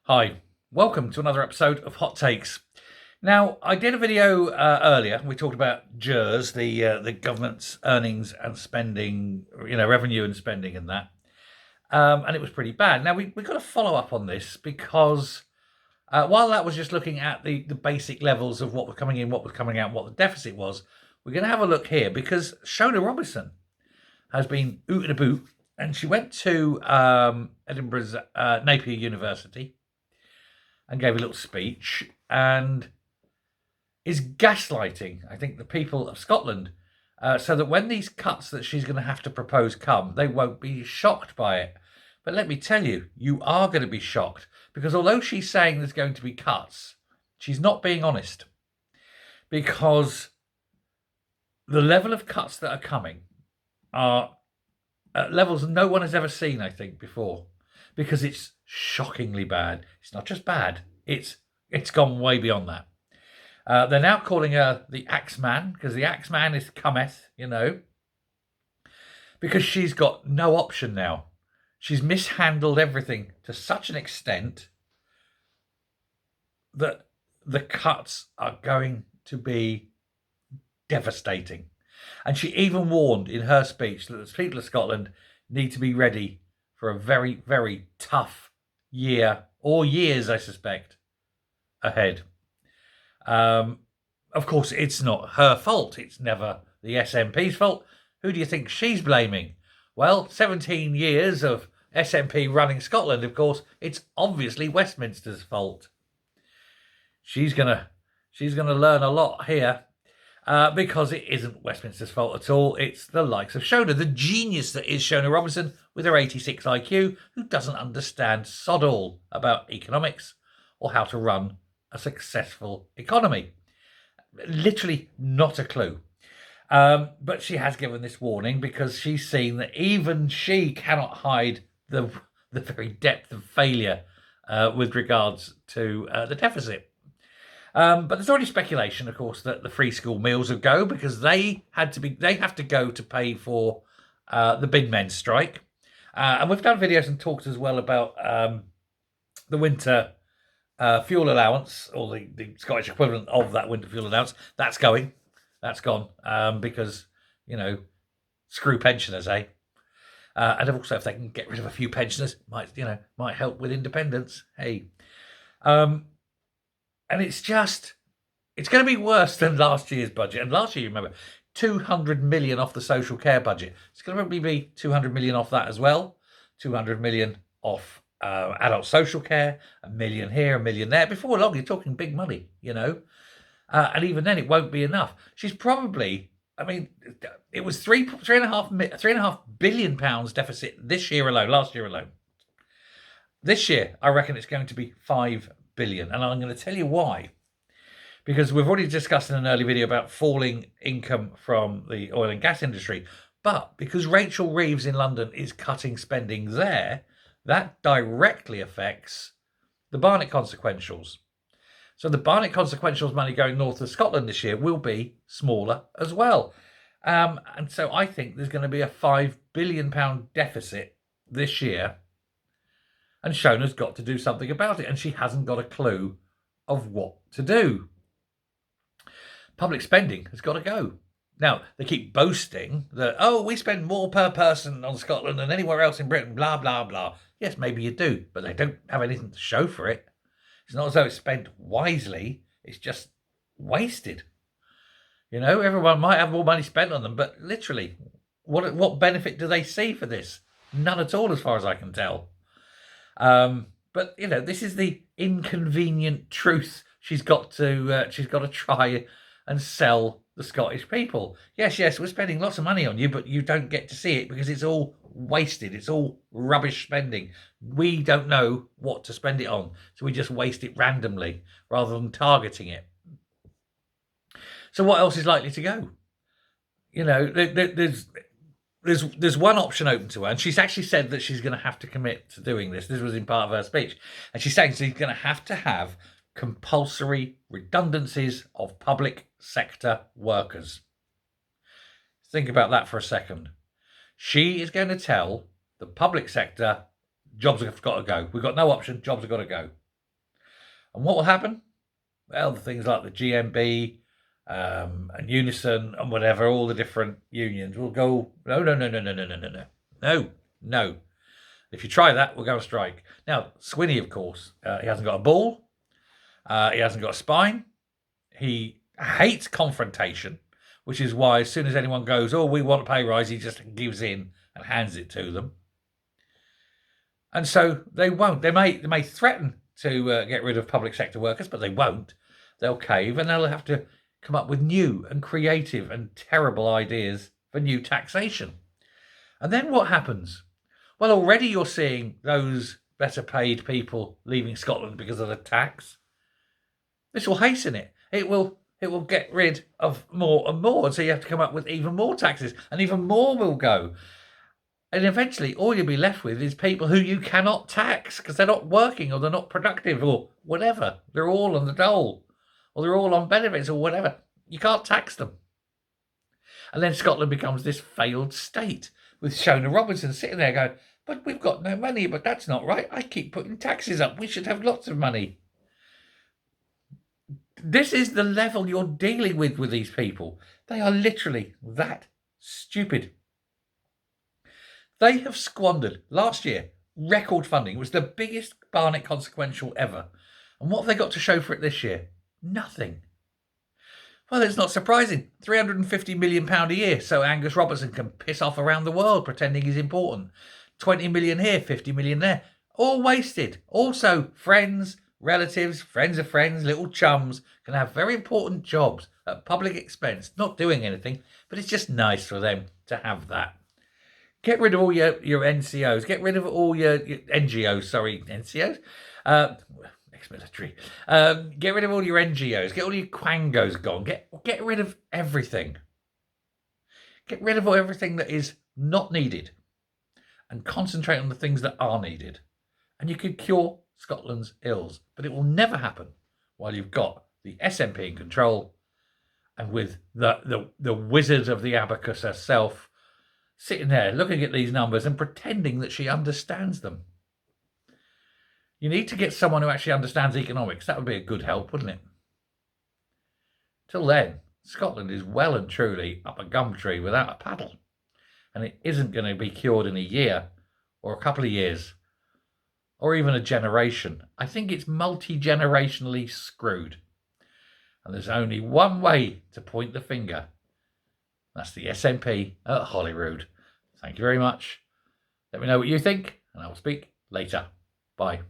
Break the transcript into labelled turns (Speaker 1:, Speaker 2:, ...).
Speaker 1: Hi, welcome to another episode of Hot Takes. Now, I did a video earlier. We talked about GERS, the government's earnings and spending, revenue and spending, and that, and it was pretty bad. Now we've got to follow up on this because while that was just looking at the basic levels of what was coming in, what was coming out, what the deficit was, we're going to have a look here because Shona Robison has been oot and a boot, and she went to Edinburgh's Napier University and gave a little speech and is gaslighting, I think, the people of Scotland so that when these cuts that she's going to have to propose come, they won't be shocked by it. But let me tell you, you are going to be shocked because although she's saying there's going to be cuts, she's not being honest because the level of cuts that are coming are at levels no one has ever seen, I think, before because it's shockingly bad. It's not just bad, it's gone way beyond that. They're now calling her the Axeman because the Axeman is cometh, because she's got no option now. She's mishandled everything to such an extent that the cuts are going to be devastating. And she even warned in her speech that the people of Scotland need to be ready for a very, very tough year, or years, I suspect, ahead. Of course, it's not her fault. It's never the SNP's fault. Who do you think she's blaming? Well, 17 years of SNP running Scotland, of course, it's obviously Westminster's fault. She's gonna learn a lot here. Because it isn't Westminster's fault at all. It's the likes of Shona, the genius that is Shona Robison with her 86 IQ, who doesn't understand sod all about economics or how to run a successful economy. Literally not a clue. But she has given this warning because she's seen that even she cannot hide the very depth of failure with regards to the deficit. But there's already speculation, of course, that the free school meals will go because they have to go to pay for the bin men strike. And we've done videos and talked as well about the winter fuel allowance, or the Scottish equivalent of that winter fuel allowance. That's gone because, screw pensioners, eh? And also if they can get rid of a few pensioners, might help with independence. Hey. And it's going to be worse than last year's budget. And last year, remember, 200 million off the social care budget. It's going to probably be 200 million off that as well. 200 million off adult social care, a million here, a million there. Before long, you're talking big money, and even then, it won't be enough. She's probably, it was three and a half billion pounds deficit this year alone, last year alone. This year, I reckon it's going to be 5 billion, and I'm going to tell you why. Because we've already discussed in an early video about falling income from the oil and gas industry, but because Rachel Reeves in London is cutting spending there, that directly affects the Barnett consequentials. So the Barnett consequentials money going north of Scotland this year will be smaller as well. And so I think there's going to be a £5 billion deficit this year. And Shona's got to do something about it, and she hasn't got a clue of what to do. Public spending has got to go. Now, they keep boasting that, we spend more per person on Scotland than anywhere else in Britain, blah, blah, blah. Yes, maybe you do, but they don't have anything to show for it. It's not as though it's spent wisely. It's just wasted. Everyone might have more money spent on them, but literally, what benefit do they see for this? None at all, as far as I can tell. But this is the inconvenient truth she's got to try and sell the Scottish people. Yes, we're spending lots of money on you, but you don't get to see it because it's all wasted. It's all rubbish spending. We don't know what to spend it on, so we just waste it randomly rather than targeting it. So what else is likely to go? There's one option open to her, and she's actually said that she's going to have to commit to doing this. This was in part of her speech. And she's saying she's going to have compulsory redundancies of public sector workers. Think about that for a second. She is going to tell the public sector, jobs have got to go. We've got no option, jobs have got to go. And what will happen? Well, the things like the GMB and Unison and whatever, all the different unions will go, no, no, no, no, no, no, no, no, no, no, no. If you try that, we'll go on strike. Now, Swinney, of course, he hasn't got a ball. He hasn't got a spine. He hates confrontation, which is why as soon as anyone goes, oh, we want a pay rise, he just gives in and hands it to them. And so they won't. They may threaten to get rid of public sector workers, but they won't. They'll cave and they'll have to come up with new and creative and terrible ideas for new taxation. And then what happens? Well, already you're seeing those better paid people leaving Scotland because of the tax. This will hasten it. It will get rid of more and more. So you have to come up with even more taxes, and even more will go. And eventually, all you'll be left with is people who you cannot tax because they're not working or they're not productive or whatever. They're all on the dole or they're all on benefits or whatever. You can't tax them. And then Scotland becomes this failed state with Shona Robison sitting there going, but we've got no money, but that's not right. I keep putting taxes up. We should have lots of money. This is the level you're dealing with these people. They are literally that stupid. They have squandered, last year, record funding. It was the biggest Barnett consequential ever. And what have they got to show for it this year? Nothing. Well, it's not surprising. £350 million a year, so Angus Robison can piss off around the world pretending he's important. 20 million here, 50 million there. All wasted. Also, friends, relatives, friends of friends, little chums can have very important jobs at public expense, not doing anything, but it's just nice for them to have that. Get rid of all your NCOs. Get rid of all your NGOs. Sorry, NCOs? Ex-military. Get rid of all your NGOs. Get all your quangos gone. Get rid of everything. Get rid of everything that is not needed and concentrate on the things that are needed. And you could cure Scotland's ills. But it will never happen while you've got the SNP in control and with the wizard of the abacus herself sitting there looking at these numbers and pretending that she understands them. You need to get someone who actually understands economics. That would be a good help, wouldn't it? Till then, Scotland is well and truly up a gum tree without a paddle. And it isn't going to be cured in a year or a couple of years or even a generation. I think it's multi-generationally screwed. And there's only one way to point the finger. That's the SNP at Holyrood. Thank you very much. Let me know what you think, and I will speak later. Bye.